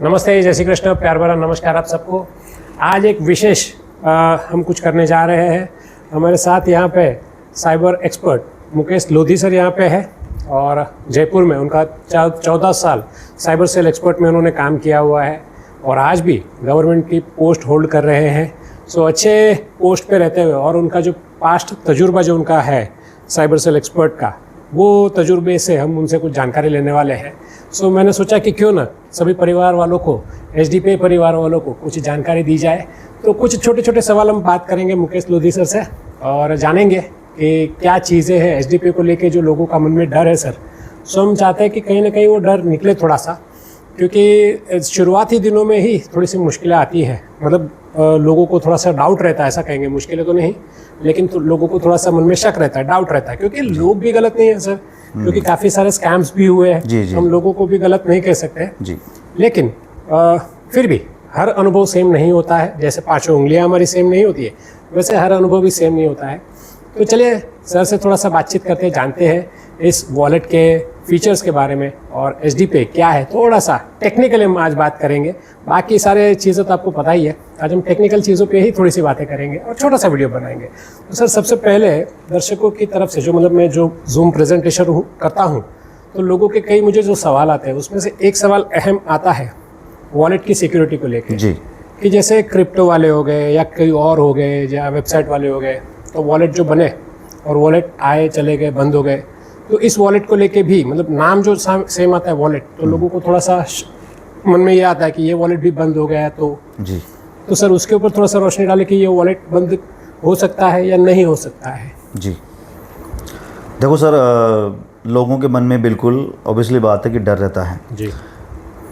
नमस्ते, जय श्री कृष्ण, प्यार भरा नमस्कार आप सबको। आज एक विशेष हम कुछ करने जा रहे हैं। हमारे साथ यहाँ पे cyber expert Mukesh Lodhi sir यहाँ पे है और जयपुर में उनका 14 साल साइबर सेल एक्सपर्ट में उन्होंने काम किया हुआ है और आज भी गवर्नमेंट की पोस्ट होल्ड कर रहे हैं। सो अच्छे पोस्ट पे रहते हुए और उनका जो पास्ट तजुर्बा जो उनका है साइबर सेल एक्सपर्ट का, वो तजुर्बे से हम उनसे कुछ जानकारी लेने वाले हैं। सो मैंने सोचा कि क्यों ना सभी परिवार वालों को, एचडीपी परिवार वालों को कुछ जानकारी दी जाए। तो कुछ छोटे छोटे सवाल हम बात करेंगे मुकेश लोधी सर से और जानेंगे कि क्या चीज़ें हैं एचडीपी को लेके जो लोगों का मन में डर है सर। सो हम चाहते हैं कि कहीं ना कहीं वो डर निकले थोड़ा सा, क्योंकि शुरुआती दिनों में ही थोड़ी सी मुश्किलें आती हैं। मतलब लोगों को थोड़ा सा डाउट रहता है, ऐसा कहेंगे, मुश्किलें तो नहीं लेकिन तो लोगों को थोड़ा सा मन में शक रहता है, डाउट रहता है, क्योंकि लोग भी गलत नहीं है सर, क्योंकि काफ़ी सारे स्कैम्स भी हुए हैं। हम लोगों को भी गलत नहीं कह सकते जी। लेकिन फिर भी हर अनुभव सेम नहीं होता है। जैसे 5 उंगलियां हमारी सेम नहीं होती है, वैसे हर अनुभव भी सेम नहीं होता है। तो चलिए सर से थोड़ा सा बातचीत करते हैं, जानते हैं इस वॉलेट के फीचर्स के बारे में और एचडीपी क्या है। थोड़ा सा टेक्निकली हम आज बात करेंगे, बाकी सारे चीज़ें तो आपको पता ही है। आज हम टेक्निकल चीज़ों पे ही थोड़ी सी बातें करेंगे और छोटा सा वीडियो बनाएंगे। तो सर सबसे पहले दर्शकों की तरफ से मैं जो जूम प्रेजेंटेशन करता हूँ तो लोगों के कई मुझे जो सवाल आते हैं उसमें से एक सवाल अहम आता है वॉलेट की सिक्योरिटी को लेकर जी, कि जैसे क्रिप्टो वाले हो गए या कोई और हो गए या वेबसाइट वाले हो गए, तो वॉलेट जो बने और वॉलेट आए चले गए, बंद हो गए, तो इस वॉलेट को लेके भी नाम जो सेम आता है वॉलेट, तो लोगों को थोड़ा सा मन में ये आता है कि ये वॉलेट भी बंद हो गया है। तो जी, तो सर उसके ऊपर थोड़ा सा रोशनी डालें कि ये वॉलेट बंद हो सकता है या नहीं हो सकता है। जी देखो सर, लोगों के मन में बिल्कुल ऑब्वियसली बात है कि डर रहता है जी,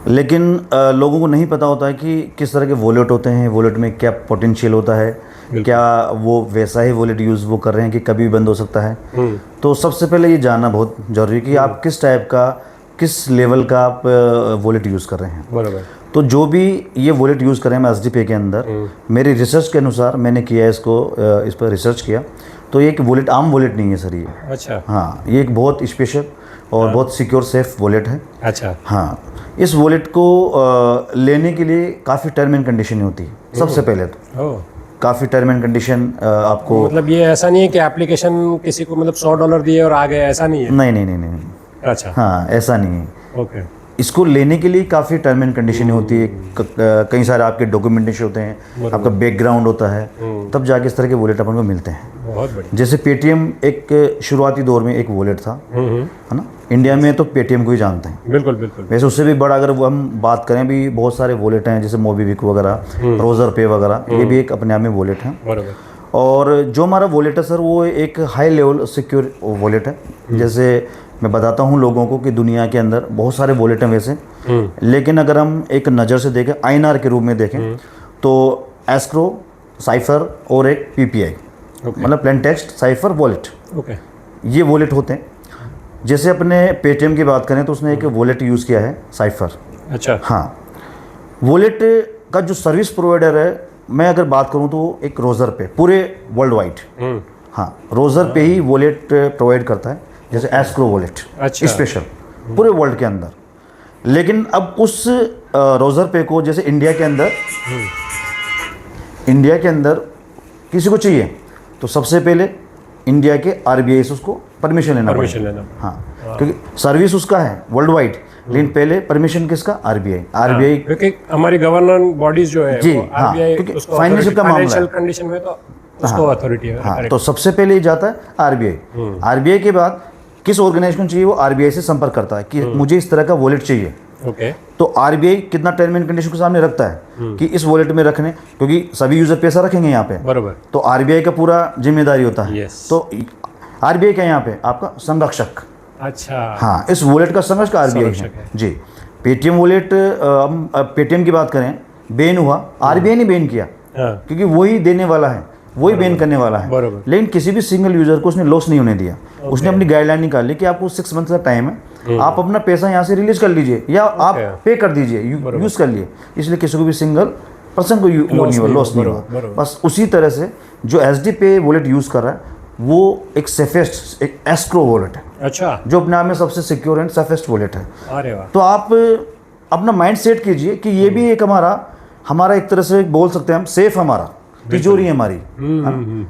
लेकिन लोगों को नहीं पता होता है कि किस तरह के वॉलेट होते हैं, वॉलेट में क्या पोटेंशियल होता है, क्या वो वैसा ही वॉलेट यूज़ वो कर रहे हैं कि कभी भी बंद हो सकता है। तो सबसे पहले ये जानना बहुत ज़रूरी है कि आप किस टाइप का, किस लेवल का आप वॉलेट यूज़ कर रहे हैं। बराबर। तो जो भी ये वॉलेट यूज़ कर रहे हैं हम एचडीपी के अंदर, मेरी रिसर्च के अनुसार मैंने किया है इसको, इस पर रिसर्च किया, तो ये एक वॉलेट आम वॉलेट नहीं है सर ये। अच्छा। हाँ, ये एक बहुत स्पेशल और बहुत सिक्योर सेफ वॉलेट है। अच्छा। हाँ, इस वॉलेट को लेने के लिए काफ़ी टर्म एंड कंडीशन होती है। सबसे पहले तो काफ़ी टर्म एंड कंडीशन आपको, ये ऐसा नहीं है कि एप्लीकेशन किसी को $100 दिए और आ गए, ऐसा नहीं है। नहीं। अच्छा। हाँ, ऐसा नहीं है। ओके। इसको लेने के लिए काफ़ी टर्म एंड कंडीशन होती है, कई सारे आपके डॉक्यूमेंटेशन होते हैं, आपका बैकग्राउंड होता है, तब जाके इस तरह के वॉलेट अपन को मिलते हैं। बहुत बढ़िया। जैसे पेटीएम एक शुरुआती दौर में एक वॉलेट था, है ना, इंडिया में तो पेटीएम को ही जानते हैं। बिल्कुल बिल्कुल। वैसे उससे भी बड़ा अगर वो हम बात करें, भी बहुत सारे वॉलेट हैं, जैसे मोबीक्विक वगैरह, रोजर पे वगैरह, ये भी एक अपने आप में वॉलेट है। बराबर। और जो हमारा वॉलेट है सर, वो एक हाई लेवल सिक्योर वॉलेट है। जैसे मैं बताता हूँ लोगों को कि दुनिया के अंदर बहुत सारे वॉलेट हैं वैसे, लेकिन अगर हम एक नज़र से देखें, आईएनआर के रूप में देखें, तो एस्क्रो, साइफर और एक पीपीआई, मतलब प्लेन टेक्स्ट साइफर वॉलेट, ये वॉलेट होते हैं। जैसे अपने पेटीएम की बात करें तो उसने एक वॉलेट यूज़ किया है, साइफर। अच्छा। हाँ, वॉलेट का जो सर्विस प्रोवाइडर है, मैं अगर बात करूं तो एक रोजर पे, पूरे वर्ल्ड वाइड। हाँ, रोजर पे ही वॉलेट प्रोवाइड करता है, जैसे एस्क्रो वॉलेट। अच्छा। स्पेशल पूरे वर्ल्ड के अंदर। लेकिन अब उस रोजर पे को जैसे इंडिया के अंदर किसी को चाहिए तो सबसे पहले इंडिया के आरबीआई से उसको परमिशन लेना। हाँ, क्योंकि सर्विस उसका है वर्ल्ड वाइड, लेकिन पहले परमिशन किसका? आरबीआई, क्योंकि हमारी गवर्निंग बॉडीज जो है जी, हाँ, क्योंकि फाइनेंशियल का मामला है, कंडीशन में तो उसको अथॉरिटी है। हाँ, तो सबसे पहले ही जाता है आरबीआई। आरबीआई के बाद किस ऑर्गेनाइजेशन चाहिए, वो आरबीआई से संपर्क करता है कि मुझे इस तरह का वॉलेट चाहिए। ओके। तो आरबीआई कितना टर्म एंड कंडीशन के सामने रखता है कि इस वॉलेट में रखने, क्योंकि सभी यूजर पैसा रखेंगे यहाँ पे। बराबर। तो आरबीआई का पूरा जिम्मेदारी होता है। तो आरबीआई का यहाँ पे आपका संरक्षक। अच्छा। हाँ, इस वॉलेट का संरक्षक आरबीआई है जी। पेटीएम वॉलेट, हम पेटीएम की बात करें, बैन हुआ, आरबीआई ने बैन किया, क्योंकि वही देने वाला है, वही बैन करने वाला है। लेकिन किसी भी सिंगल यूजर को उसने लॉस नहीं होने दिया। उसने अपनी गाइडलाइन निकाली कि आपको 6 मंथ का टाइम है, आप अपना पैसा यहाँ से रिलीज कर लीजिए या आप पे कर दीजिए, यूज कर लिए, इसलिए किसी को भी सिंगल पर्सन को लॉस नहीं हुआ। बस उसी तरह से जो एचडीपी वॉलेट यूज कर रहा है वो एक सेफेस्ट, एक एस्क्रो वॉलेट है। अच्छा। जो अपने आप में सबसे सिक्योर एंड सेफेस्ट वॉलेट है। अरे वाह। तो आप अपना माइंड सेट कीजिए कि ये भी एक हमारा एक तरह से बोल सकते हैं हम सेफ, हमारा तिजोरी है हमारी,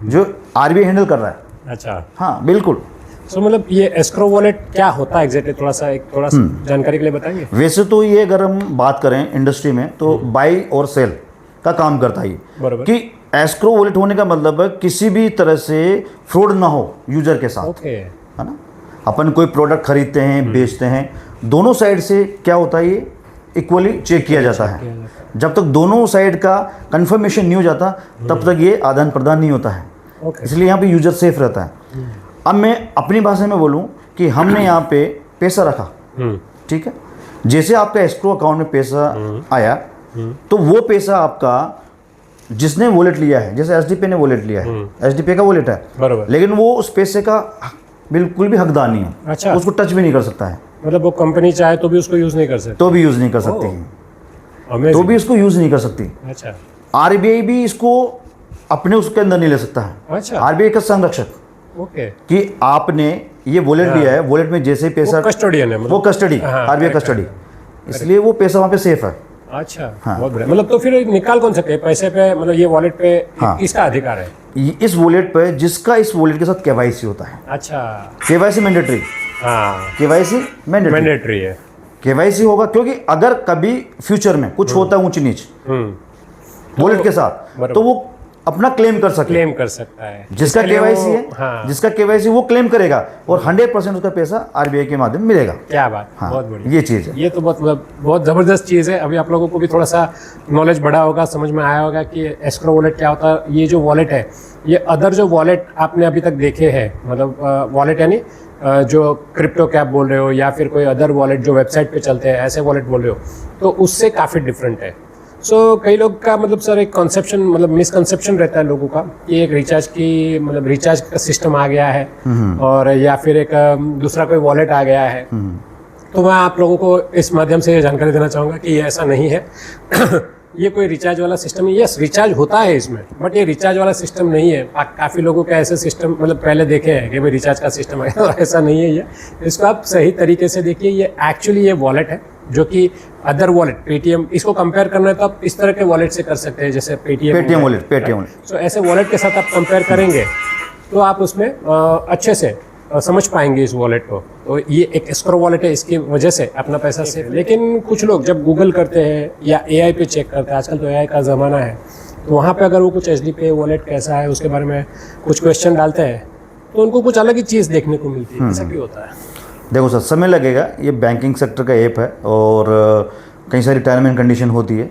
जो आरबीआई हैंडल कर रहा है। अच्छा, हाँ बिल्कुल। सो मतलब ये एस्क्रो वॉलेट क्या होता है एग्जैक्टली, थोड़ा सा जानकारी के लिए बताएंगे? वैसे तो ये अगर हम बात करें इंडस्ट्री में तो बाई और सेल का काम करता है ये, बराबर। कि एस्क्रो वॉलेट होने का मतलब है किसी भी तरह से फ्रॉड ना हो यूजर के साथ, ओके, है ना। अपन कोई प्रोडक्ट खरीदते हैं, बेचते हैं, दोनों साइड से क्या होता है ये इक्वली चेक किया जाता है। जब तक दोनों साइड का कंफर्मेशन नहीं हो जाता तब तक ये आदान प्रदान नहीं होता है, इसलिए यहाँ पे यूजर सेफ रहता है। अब मैं अपनी भाषा में बोलूँ कि हमने यहाँ पे पैसा रखा, ठीक है, जैसे आपका एस्क्रो अकाउंट में पैसा आया तो वो पैसा आपका जिसने वॉलेट लिया है, जैसे एसडीपी ने वॉलेट लिया है, एसडीपी का वॉलेट है, बराबर, लेकिन वो उस पैसे का बिल्कुल भी हकदार नहीं है। अच्छा, उसको टच भी नहीं कर सकता है, मतलब वो कंपनी चाहे तो भी उसको यूज नहीं कर सकती, तो भी यूज नहीं कर सकती है, तो भी इसको यूज नहीं कर सकती। अच्छा, आरबीआई भी इसको अपने उसके अंदर नहीं ले सकता है। अच्छा, आरबीआई का संरक्षक, ओके, कि आपने ये वॉलेट लिया है, वॉलेट में जैसे ही पैसा, कस्टोडियन है, वो कस्टडी, आरबीआई कस्टडी, इसलिए वो पैसा वहाँ पे सेफ है। अच्छा, बहुत बढ़िया। मतलब तो फिर निकाल कौन सकते हैं पैसे पे, मतलब ये वॉलेट पे किसका अधिकार है? इस वॉलेट पे जिसका इस वॉलेट के साथ केवाईसी होता है। अच्छा, केवाईसी मैंडेटरी, हाँ, केवाईसी मैंडेटरी है, केवाईसी होगा, क्योंकि अगर कभी फ्यूचर में कुछ होता है ऊंच नीच वॉलेट के साथ, तो वो अपना क्लेम कर सकता है। जिसका केवाईसी है, हाँ, जिसका केवाईसी वो क्लेम करेगा और 100% उसका पैसा आरबीआई के माध्यम मिलेगा। क्या बात, हाँ, बहुत बढ़िया, ये चीज़ है। ये तो बहुत ज़बरदस्त चीज़ है। अभी आप लोगों को भी थोड़ा सा नॉलेज बढ़ा होगा, समझ में आया होगा कि एस्क्रो वॉलेट क्या होता है। ये जो वॉलेट है, ये अदर जो वॉलेट आपने अभी तक देखे हैं, मतलब वॉलेट यानी जो क्रिप्टो कैप बोल रहे हो या फिर कोई अदर वॉलेट जो वेबसाइट पे चलते हैं, ऐसे वॉलेट बोल रहे हो, तो उससे काफ़ी डिफरेंट है। कई लोग का मतलब सर एक कॉन्सेप्शन, मतलब मिसकंसेप्शन रहता है लोगों का कि एक रिचार्ज की, मतलब रिचार्ज का सिस्टम आ गया है और या फिर एक दूसरा कोई वॉलेट आ गया है। तो मैं आप लोगों को इस माध्यम से ये जानकारी देना चाहूँगा कि ये ऐसा नहीं है। ये कोई रिचार्ज वाला सिस्टम नहीं है। यस, रिचार्ज होता है इसमें, बट ये रिचार्ज वाला सिस्टम नहीं है। काफ़ी लोगों का ऐसे सिस्टम मतलब पहले देखे हैं कि भाई रिचार्ज का सिस्टम है, और ऐसा नहीं है ये। इसको आप सही तरीके से देखिए, ये एक्चुअली ये वॉलेट है जो कि अदर वॉलेट, पेटीएम, इसको कंपेयर करना है तो आप इस तरह के वॉलेट से कर सकते हैं, जैसे पेटीएम वॉलेट। सो ऐसे वॉलेट के साथ आप कंपेयर करेंगे तो आप उसमें अच्छे से समझ पाएंगे इस वॉलेट को। तो ये एक एस्क्रो वॉलेट है, इसकी वजह से अपना पैसा सेफ। लेकिन कुछ लोग जब गूगल करते हैं या एआई पे चेक करते हैं, आजकल तो एआई का ज़माना है, तो वहाँ पे अगर वो कुछ एचडीपी वॉलेट कैसा है उसके बारे में कुछ क्वेश्चन डालते हैं तो उनको कुछ अलग ही चीज़ देखने को मिलती है। ऐसा क्यों होता है? देखो सर, समय लगेगा। ये बैंकिंग सेक्टर का ऐप है और कई सारी टर्म एंड कंडीशन होती है।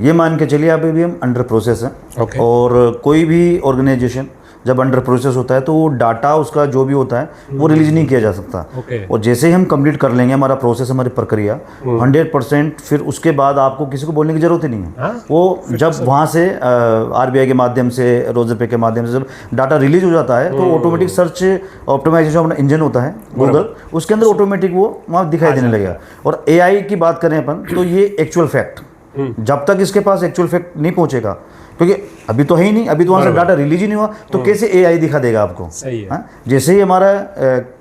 ये मान के चलिए अभी भी हम अंडर प्रोसेस हैं। और कोई भी ऑर्गेनाइजेशन जब अंडर प्रोसेस होता है तो वो डाटा उसका जो भी होता है वो रिलीज नहीं किया जा सकता। और जैसे ही हम कंप्लीट कर लेंगे हमारा प्रोसेस, हमारी प्रक्रिया 100%, फिर उसके बाद आपको किसी को बोलने की जरूरत ही नहीं है। वो जब वहाँ से आरबीआई के माध्यम से, रोजर पे के माध्यम से जब डाटा रिलीज हो जाता है तो ऑटोमेटिक सर्च ऑप्टिमाइजेशन अपना इंजन होता है गूगल, उसके अंदर ऑटोमेटिक वो वहाँ दिखाई देने लगेगा। और एआई की बात करें अपन तो ये एक्चुअल फैक्ट, जब तक इसके पास एक्चुअल फैक्ट नहीं पहुँचेगा, क्योंकि अभी तो है ही नहीं, अभी तो वहाँ से डाटा रिलीज ही नहीं हुआ, तो कैसे एआई दिखा देगा आपको? सही है। जैसे ही हमारा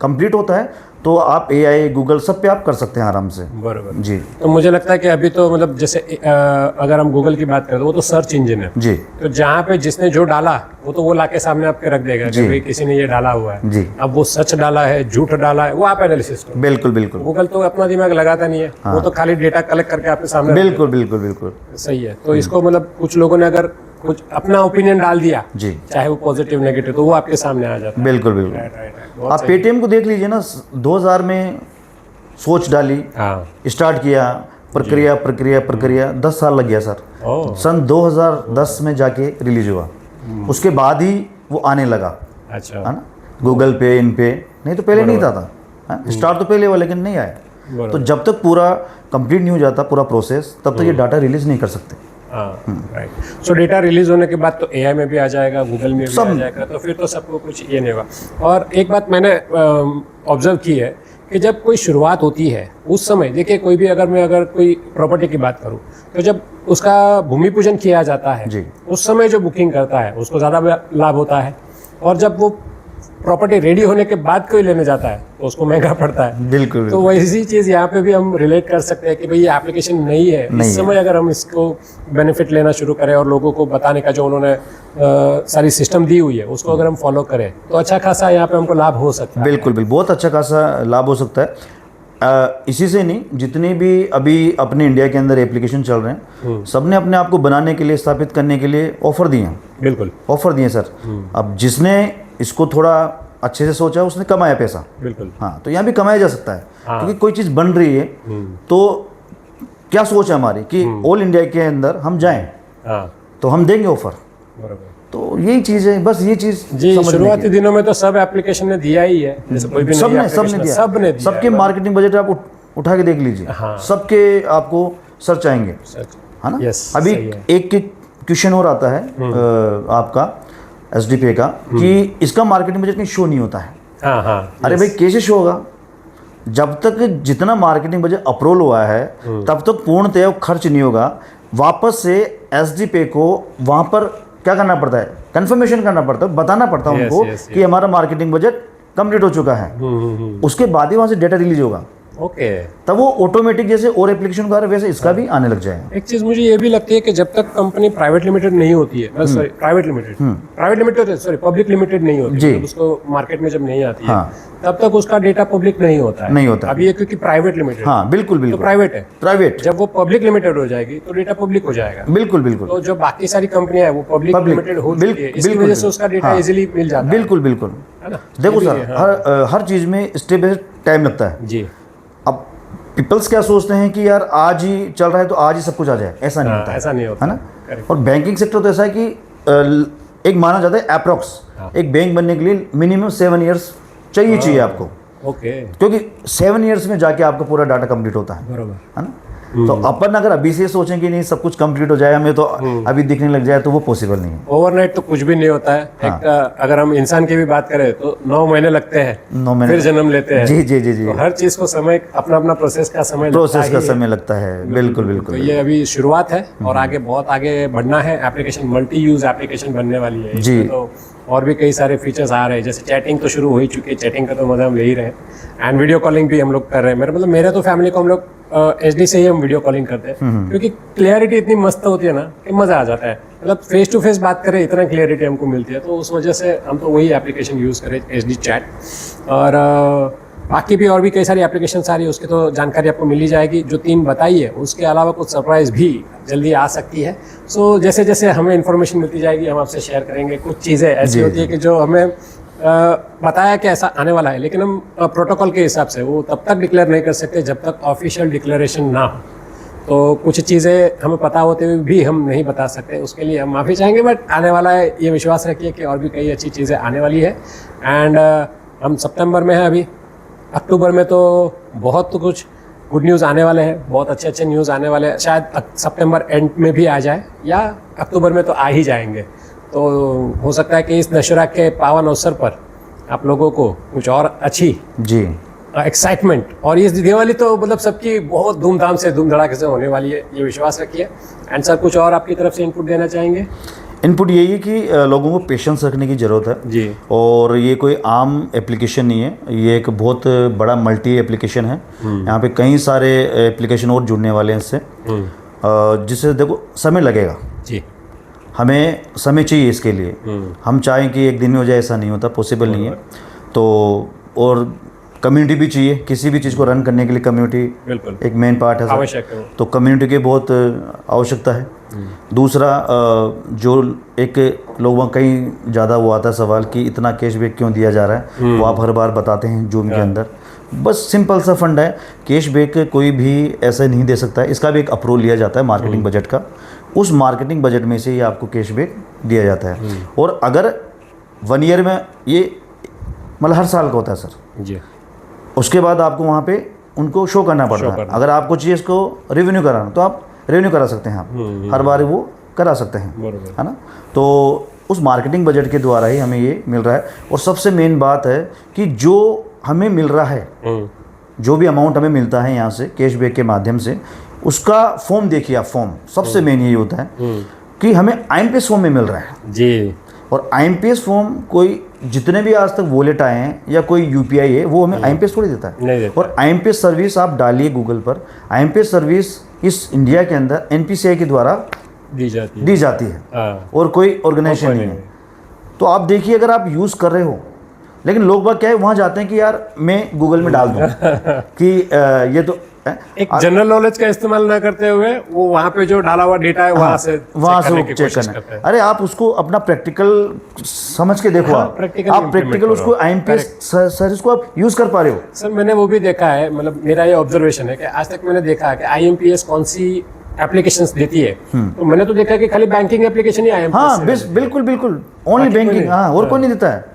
कंप्लीट होता है तो आप एआई, गूगल सब पे आप कर सकते हैं आराम से। बराबर जी। तो मुझे लगता है कि अभी तो मतलब जैसे अगर हम गूगल की बात करें तो वो तो सर्च इंजन है जी। तो जहाँ पे जिसने जो डाला वो लाके सामने आपके रख देगा कि भाई किसी ने ये डाला हुआ है जी। अब वो सच डाला है, झूठ डाला है, वो आप एनालिसिस करो। बिल्कुल बिल्कुल। गूगल तो अपना दिमाग लगाता नहीं है, वो तो खाली डेटा कलेक्ट करके आपके सामने। बिल्कुल बिल्कुल बिल्कुल सही है। तो इसको मतलब कुछ लोगों ने अगर कुछ अपना ओपिनियन डाल दिया जी, चाहे वो पॉजिटिव नेगेटिव, तो वो आपके सामने आ जाता है। बिल्कुल बिल्कुल। आप पेटीएम को देख लीजिए ना, 2000 में सोच डाली, स्टार्ट किया, प्रक्रिया 10 साल लग गया सर। सन 2010 में जाके रिलीज हुआ, उसके बाद ही वो आने लगा। अच्छा, है ना, गूगल पे, इन पे, नहीं तो पहले नहीं था। स्टार्ट तो पहले हुआ लेकिन नहीं आया। तो जब तक पूरा कंप्लीट नहीं हो जाता पूरा प्रोसेस, तब तक ये डाटा रिलीज नहीं कर सकते। राइट। सो डेटा रिलीज होने के बाद तो एआई में भी आ जाएगा, गूगल में भी आ जाएगा, तो फिर तो सबको कुछ ये नहीं होगा। और एक बात मैंने ऑब्जर्व की है कि जब कोई शुरुआत होती है उस समय, देखिए कोई भी अगर कोई प्रॉपर्टी की बात करूं तो जब उसका भूमि पूजन किया जाता है जी, उस समय जो बुकिंग करता है उसको ज़्यादा लाभ होता है। और जब वो प्रॉपर्टी रेडी होने के बाद कोई लेने जाता है तो उसको महंगा पड़ता है। बिल्कुल तो वैसी चीज़ यहाँ पे भी हम रिलेट कर सकते हैं कि भाई ये एप्लीकेशन नहीं है, इस समय अगर हम इसको बेनिफिट लेना शुरू करें और लोगों को बताने का जो उन्होंने सारी सिस्टम दी हुई है उसको अगर हम फॉलो करें तो अच्छा खासा यहाँ पे हमको लाभ हो सकता है। बिल्कुल बिल्कुल, बहुत अच्छा खासा लाभ हो सकता है। इसी से नहीं, जितने भी अभी अपने इंडिया के अंदर एप्लीकेशन चल रहे हैं सबने अपने आप को बनाने के लिए, स्थापित करने के लिए ऑफर दिए हैं। बिल्कुल ऑफर दिए सर। अब जिसने इसको थोड़ा अच्छे से सोचा उसने कमाया पैसा। बिल्कुल हाँ, तो यहाँ भी कमाया जा सकता है। क्योंकि कोई चीज़ बन रही है तो क्या सोच है हमारी कि ऑल इंडिया के अंदर हम जाएं तो हम देंगे ऑफर। बराबर। तो यही चीज़ है, बस ये चीज़ जी। शुरुआती दिनों में तो सब एप्लीकेशन ने दिया ही है, जैसे कोई भी सबने दिया। सबके मार्केटिंग बजट आप उठा के देख लीजिए। सबके आपको सर्च आएंगे, है ना। अभी एक क्वेश्चन और आता है आपका एसडीपे का कि इसका मार्केटिंग बजट कहीं शो नहीं होता है। अरे भाई कैसे शो होगा? जब तक जितना मार्केटिंग बजट अप्रूवल हुआ है तब तक पूर्णतः खर्च नहीं होगा। वापस से एसडीपे को वहाँ पर क्या करना पड़ता है? कंफर्मेशन करना पड़ता है, बताना पड़ता है उनको कि हमारा मार्केटिंग बजट कंप्लीट हो चुका है। उसके बाद ही वहाँ से डेटा रिलीज होगा। ओके। तब वो ऑटोमेटिक जैसे और एप्लीकेशन का वैसे इसका भी आने लग जाएगा। एक चीज मुझे ये भी लगती है कि जब तक कंपनी प्राइवेट लिमिटेड नहीं होती है, sorry private limited sorry public limited नहीं होती है, उसको मार्केट में जब नहीं आती है तब तक उसका डेटा पब्लिक नहीं होता है। नहीं होता अभी ये क्योंकि प्राइवेट लिमिटेड। हाँ बिल्कुल बिल्कुल, तो प्राइवेट है। प्राइवेट जब वो पब्लिक लिमिटेड हो जाएगी तो डेटा पब्लिक हो जाएगा। बिल्कुल बिल्कुल। तो जो बाकी सारी कंपनियां है वो पब्लिक लिमिटेड हो चुकी है, इसकी वजह से उसका डेटा इजीली मिल जाता है। बिल्कुल बिल्कुल, है ना। देखो सर, हर चीज में स्टेप बाय स्टेप टाइम लगता है जी। अब पीपल्स क्या सोचते हैं कि यार आज ही चल रहा है तो आज ही सब कुछ आ जाए, ऐसा नहीं होता है। ऐसा नहीं होता है ना। और बैंकिंग सेक्टर तो ऐसा है कि एक माना जाता है अप्रोक्स एक बैंक बनने के लिए मिनिमम 7 ईयर्स चाहिए आपको। ओके। क्योंकि 7 ईयर्स में जाके आपका पूरा डाटा कंप्लीट होता है। बराबर, है ना। तो अपन अगर अभी से सोचें कि नहीं सब कुछ कंप्लीट हो जाए हमें तो अभी दिखने लग जाए तो वो पॉसिबल नहीं है। ओवरनाइट तो कुछ भी नहीं होता है। एक अगर हम इंसान की भी बात करें तो 9 महीने लगते हैं, 9 महीने फिर जन्म लेते हैं। जी जी जी जी। तो हर चीज को समय अपना अपना प्रोसेस का समय लगता है। बिल्कुल बिल्कुल। तो ये अभी शुरुआत है और आगे बहुत आगे बढ़ना है। एप्लीकेशन मल्टी यूज एप्लीकेशन बनने वाली है जी। तो और भी कई सारे फीचर्स आ रहे हैं, जैसे चैटिंग तो शुरू हो ही चुकी है, चैटिंग का तो मजा हम ले ही रहे हैं। एंड वीडियो कॉलिंग भी हम लोग कर रहे हैं। मेरे तो फैमिली को हम लोग एचडी से ही हम वीडियो कॉलिंग करते हैं क्योंकि क्लियरिटी इतनी मस्त होती है ना कि मजा आ जाता है। मतलब फेस टू फेस बात करें इतना क्लियरिटी हमको मिलती है, तो उस वजह से हम तो वही एप्लीकेशन यूज़ करें, एचडी चैट। और बाकी भी और भी कई सारी एप्लीकेशन आ रही है, उसकी तो जानकारी आपको मिल ही जाएगी। जो 3 बताई है उसके अलावा कुछ सरप्राइज भी जल्दी आ सकती है। सो जैसे जैसे हमें इन्फॉर्मेशन मिलती जाएगी हम आपसे शेयर करेंगे। कुछ चीज़ें ऐसी होती है कि जो हमें बताया कि ऐसा आने वाला है, लेकिन हम प्रोटोकॉल के हिसाब से वो तब तक डिक्लेयर नहीं कर सकते जब तक ऑफिशियल डिक्लेरेशन ना हो। तो कुछ चीज़ें हमें पता होते हुए भी हम नहीं बता सकते, उसके लिए हम माफ़ी चाहेंगे। बट आने वाला है, ये विश्वास रखिए कि और भी कई अच्छी चीज़ें आने वाली है। एंड हम सितंबर में हैं अभी, अक्टूबर में तो बहुत कुछ गुड न्यूज़ आने वाले हैं, बहुत अच्छे अच्छे न्यूज़ आने वाले हैं। शायद सितंबर एंड में भी आ जाए या अक्टूबर में तो आ ही जाएंगे। तो हो सकता है कि इस दशहरा के पावन अवसर पर आप लोगों को कुछ और अच्छी जी एक्साइटमेंट, और ये दिवाली तो मतलब सबकी बहुत धूमधाम से धूम धड़ाके से होने वाली है, ये विश्वास रखिए। एंड सर कुछ और आपकी तरफ से इनपुट देना चाहेंगे? इनपुट यही है कि लोगों को पेशेंस रखने की ज़रूरत है जी। और ये कोई आम एप्लीकेशन नहीं है, ये एक बहुत बड़ा मल्टी एप्लीकेशन है। यहाँ पे कई सारे एप्लीकेशन और जुड़ने वाले हैं इससे, जिससे देखो समय लगेगा जी, हमें समय चाहिए इसके लिए। हम चाहें कि एक दिन में हो जाए ऐसा नहीं होता, पॉसिबल नहीं है। तो और कम्युनिटी भी चाहिए, किसी भी चीज़ को रन करने के लिए कम्युनिटी बिल्कुल एक मेन पार्ट है, आवश्यक है। तो कम्युनिटी की बहुत आवश्यकता है। दूसरा जो एक लोगों कई ज़्यादा वो आता है सवाल कि इतना कैशबैक क्यों दिया जा रहा है, वो आप हर बार बताते हैं जूम के अंदर। बस सिंपल सा फंड है, कैशबैक कोई भी ऐसे नहीं दे सकता है, इसका भी एक अप्रूवल लिया जाता है मार्केटिंग बजट का। उस मार्केटिंग बजट में से ही आपको कैशबैक दिया जाता है। और अगर 1 ईयर में ये मतलब हर साल का होता है सर जी, उसके बाद आपको वहाँ पे उनको शो करना पड़ता है। अगर आपको चाहिए इसको रेवेन्यू कराना तो आप रेवेन्यू करा सकते हैं, आप हर बार वो करा सकते हैं, है ना। तो उस मार्केटिंग बजट के द्वारा ही हमें ये मिल रहा है। और सबसे मेन बात है कि जो हमें मिल रहा है, जो भी अमाउंट हमें मिलता है यहाँ से कैशबैक के माध्यम से, उसका फॉर्म देखिए आप। फॉर्म सबसे मेन यही होता है कि हमें IMPS फॉर्म में मिल रहा है जी। और IMPS फॉर्म कोई जितने भी आज तक वॉलेट आए हैं या कोई यूपीआई है वो हमें IMPS थोड़ी देता है। नहीं देता। और IMPS सर्विस आप डालिए गूगल पर, IMPS सर्विस इस इंडिया के अंदर NPCI के द्वारा दी जाती है। हाँ। और कोई ऑर्गेनाइजेशन नहीं है। तो आप देखिए अगर आप यूज़ कर रहे हो, लेकिन लोग बाग क्या है वहाँ जाते हैं कि यार मैं गूगल में डाल दूँ कि ये तो एक जनरल नॉलेज का इस्तेमाल ना करते हुए वो वहाँ पे जो डाला हुआ डेटा है वहाँ से चेक करना है। अरे आप उसको अपना प्रैक्टिकल समझ के देखो। आप प्रैक्टिकल उसको IMPS सर्विस को आप यूज़ कर पा रहे हो। सर मैंने वो भी देखा है, मतलब मेरा ये ऑब्जर्वेशन है कि आज तक मैंने देखा है कि IMPS कौन सी एप्लीकेशंस देती है, तो मैंने तो देखा कि खाली बैंकिंग एप्लीकेशन ही IMPS। हाँ बिल्कुल ओनली बैंकिंग। हाँ, और कोई नहीं देता है।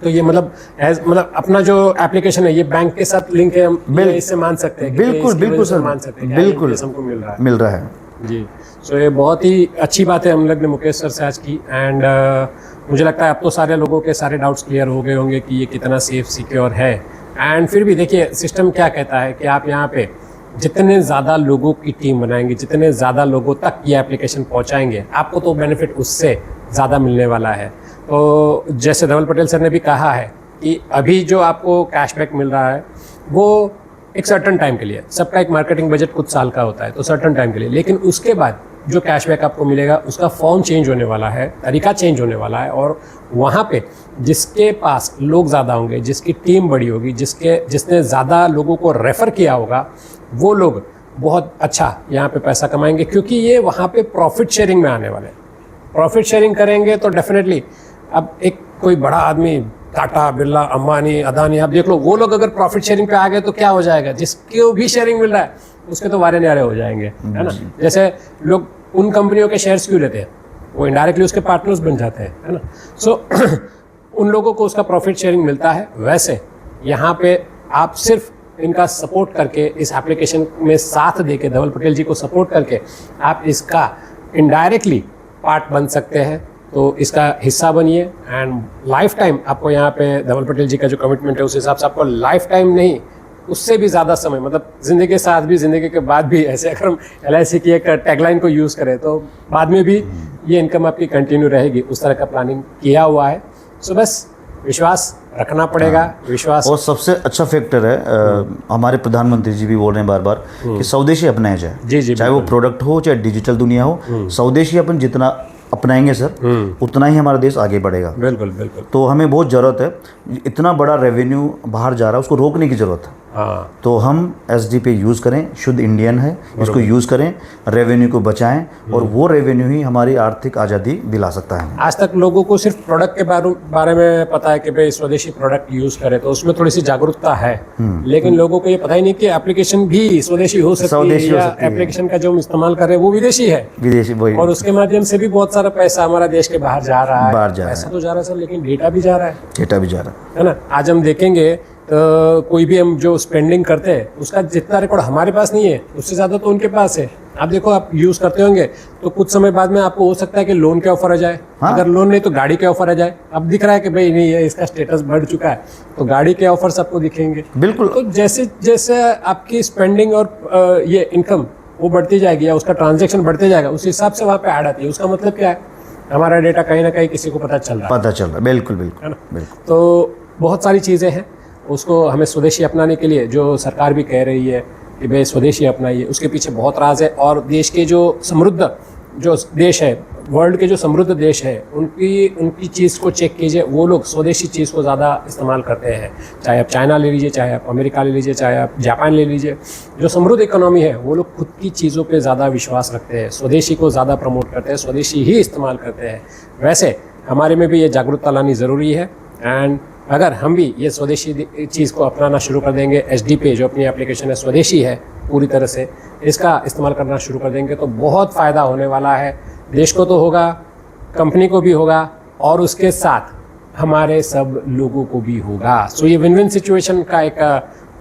तो ये मतलब अपना जो एप्लीकेशन है ये बैंक के साथ लिंक है, हम इससे मान सकते हैं। बिल्कुल सर, मान सकते हैं बिल्कुल हमको मिल रहा है जी। सो ये बहुत ही अच्छी बात है हम लोग ने मुकेश सर से आज की। एंड मुझे लगता है अब तो सारे लोगों के सारे डाउट्स क्लियर हो गए होंगे कि ये कितना सेफ सिक्योर है। एंड फिर भी देखिए सिस्टम क्या कहता है कि आप यहाँ पे जितने ज़्यादा लोगों की टीम बनाएंगे, जितने ज़्यादा लोगों तक ये एप्लीकेशन पहुँचाएंगे, आपको तो बेनिफिट उससे ज़्यादा मिलने वाला है। तो जैसे धवल पटेल सर ने भी कहा है कि अभी जो आपको कैशबैक मिल रहा है वो एक सर्टन टाइम के लिए, सबका एक मार्केटिंग बजट कुछ साल का होता है तो सर्टन टाइम के लिए, लेकिन उसके बाद जो कैशबैक आपको मिलेगा उसका फॉर्म चेंज होने वाला है, तरीका चेंज होने वाला है। और वहाँ पे जिसके पास लोग ज़्यादा होंगे, जिसकी टीम बड़ी होगी, जिसने ज़्यादा लोगों को रेफ़र किया होगा, वो लोग बहुत अच्छा यहाँ पे पैसा कमाएंगे, क्योंकि ये वहाँ पे प्रॉफिट शेयरिंग में आने वाले हैं। प्रॉफिट शेयरिंग करेंगे तो डेफिनेटली अब एक कोई बड़ा आदमी टाटा, बिरला, अंबानी, अदानी, आप देख लो, वो लोग अगर प्रॉफिट शेयरिंग पे आ गए तो क्या हो जाएगा, जिसको भी शेयरिंग मिल रहा है उसके तो वारे न्यारे हो जाएंगे, है ना। जैसे लोग उन कंपनियों के शेयर्स क्यों लेते हैं, वो इनडायरेक्टली उसके पार्टनर्स बन जाते हैं, है ना। सो उन लोगों को उसका प्रॉफिट शेयरिंग मिलता है। वैसे यहाँ पे आप सिर्फ इनका सपोर्ट करके, इस एप्लीकेशन में साथ दे के, धवल पटेल जी को सपोर्ट करके आप इसका इनडायरेक्टली पार्ट बन सकते हैं। तो इसका हिस्सा बनिए एंड लाइफ टाइम आपको यहाँ पे धवल पटेल जी का जो कमिटमेंट है उस हिसाब से आपको लाइफ टाइम नहीं, उससे भी ज़्यादा समय, मतलब ज़िंदगी के साथ भी, ज़िंदगी के बाद भी, ऐसे अगर हम LIC की एक टैगलाइन को यूज़ करें तो बाद में भी ये इनकम आपकी कंटिन्यू रहेगी, उस तरह का प्लानिंग किया हुआ है। सो बस विश्वास रखना पड़ेगा। विश्वास और सबसे अच्छा फैक्टर है, हमारे प्रधानमंत्री जी भी बोल रहे हैं बार बार कि स्वदेशी अपनाया जाए। जी, चाहे वो प्रोडक्ट हो चाहे डिजिटल दुनिया हो, स्वदेशी अपन जितना अपनाएंगे सर उतना ही हमारा देश आगे बढ़ेगा। बिल्कुल। तो हमें बहुत ज़रूरत है, इतना बड़ा रेवेन्यू बाहर जा रहा है उसको रोकने की ज़रूरत है। हाँ। तो हम SD पे यूज़ करें, शुद्ध इंडियन है, इसको यूज़ करें, रेवेन्यू को बचाएं और वो रेवेन्यू ही हमारी आर्थिक आज़ादी दिला सकता है। आज तक लोगों को सिर्फ प्रोडक्ट के बारे में पता है कि भाई स्वदेशी प्रोडक्ट यूज़ करें, तो उसमें थोड़ी सी जागरूकता है, लेकिन लोगों को ये पता ही नहीं कि एप्लीकेशन भी स्वदेशी हो सकती है, या एप्लीकेशन का जो हम इस्तेमाल कर रहे हैं वो विदेशी है, और उसके माध्यम से भी बहुत सारा पैसा हमारा देश के बाहर जा रहा है। पैसा तो जा रहा है सर, लेकिन डेटा भी जा रहा है ना। आज हम देखेंगे तो कोई भी हम जो स्पेंडिंग करते हैं उसका जितना रिकॉर्ड हमारे पास नहीं है उससे ज़्यादा तो उनके पास है। आप देखो, आप यूज़ करते होंगे तो कुछ समय बाद में आपको हो सकता है कि लोन के ऑफर आ जाए। हाँ? अगर लोन नहीं तो गाड़ी के ऑफर आ जाए। अब दिख रहा है कि भाई नहीं है, इसका स्टेटस बढ़ चुका है, तो गाड़ी के ऑफर्स आपको दिखेंगे। बिल्कुल। तो जैसे जैसे आपकी स्पेंडिंग और ये इनकम वो बढ़ती जाएगी या उसका ट्रांजेक्शन बढ़ते जाएगा, उस हिसाब से वहाँ पे ऐड आती है। उसका मतलब क्या है, हमारा डेटा कहीं ना कहीं किसी को पता चल रहा है। बिल्कुल है ना। तो बहुत सारी चीज़ें हैं, उसको हमें स्वदेशी अपनाने के लिए जो सरकार भी कह रही है कि भाई स्वदेशी अपनाइए, उसके पीछे बहुत राज है। और देश के जो समृद्ध जो देश है, वर्ल्ड के जो समृद्ध देश है, उनकी चीज़ को चेक कीजिए, वो लोग स्वदेशी चीज़ को ज़्यादा इस्तेमाल करते हैं। चाहे आप चाइना ले लीजिए, चाहे आप अमेरिका ले लीजिए, चाहे आप जापान ले लीजिए, जो समृद्ध इकोनॉमी है वो लोग खुद की चीज़ों पे ज़्यादा विश्वास रखते हैं, स्वदेशी को ज़्यादा प्रमोट करते हैं, स्वदेशी ही इस्तेमाल करते हैं। वैसे हमारे में भी ये जागरूकता लानी ज़रूरी है। एंड अगर हम भी ये स्वदेशी चीज़ को अपनाना शुरू कर देंगे, SD पे जो अपनी एप्लीकेशन है स्वदेशी है पूरी तरह से, इसका इस्तेमाल करना शुरू कर देंगे तो बहुत फ़ायदा होने वाला है। देश को तो होगा, कंपनी को भी होगा, और उसके साथ हमारे सब लोगों को भी होगा। सो ये विन विन सिचुएशन का एक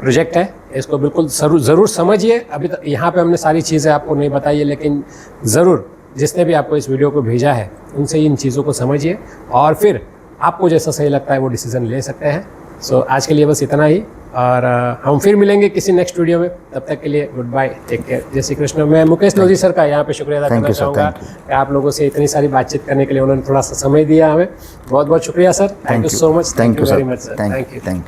प्रोजेक्ट है, इसको बिल्कुल ज़रूर समझिए। अभी तक यहाँ पे हमने सारी चीज़ें आपको नहीं बताई है, लेकिन ज़रूर जिसने भी आपको इस वीडियो को भेजा है उनसे इन चीज़ों को समझिए और फिर आपको जैसा सही लगता है वो डिसीज़न ले सकते हैं। सो आज के लिए बस इतना ही, और हम फिर मिलेंगे किसी नेक्स्ट वीडियो में। तब तक के लिए गुड बाय, टेक केयर, जय श्री कृष्ण। मैं मुकेश लोधी सर का यहाँ पे शुक्रिया अदा करना चाहूँगा कि आप लोगों से इतनी सारी बातचीत करने के लिए उन्होंने थोड़ा सा समय दिया हमें। बहुत बहुत शुक्रिया sir, thank you so much, thank you very much sir, thank you.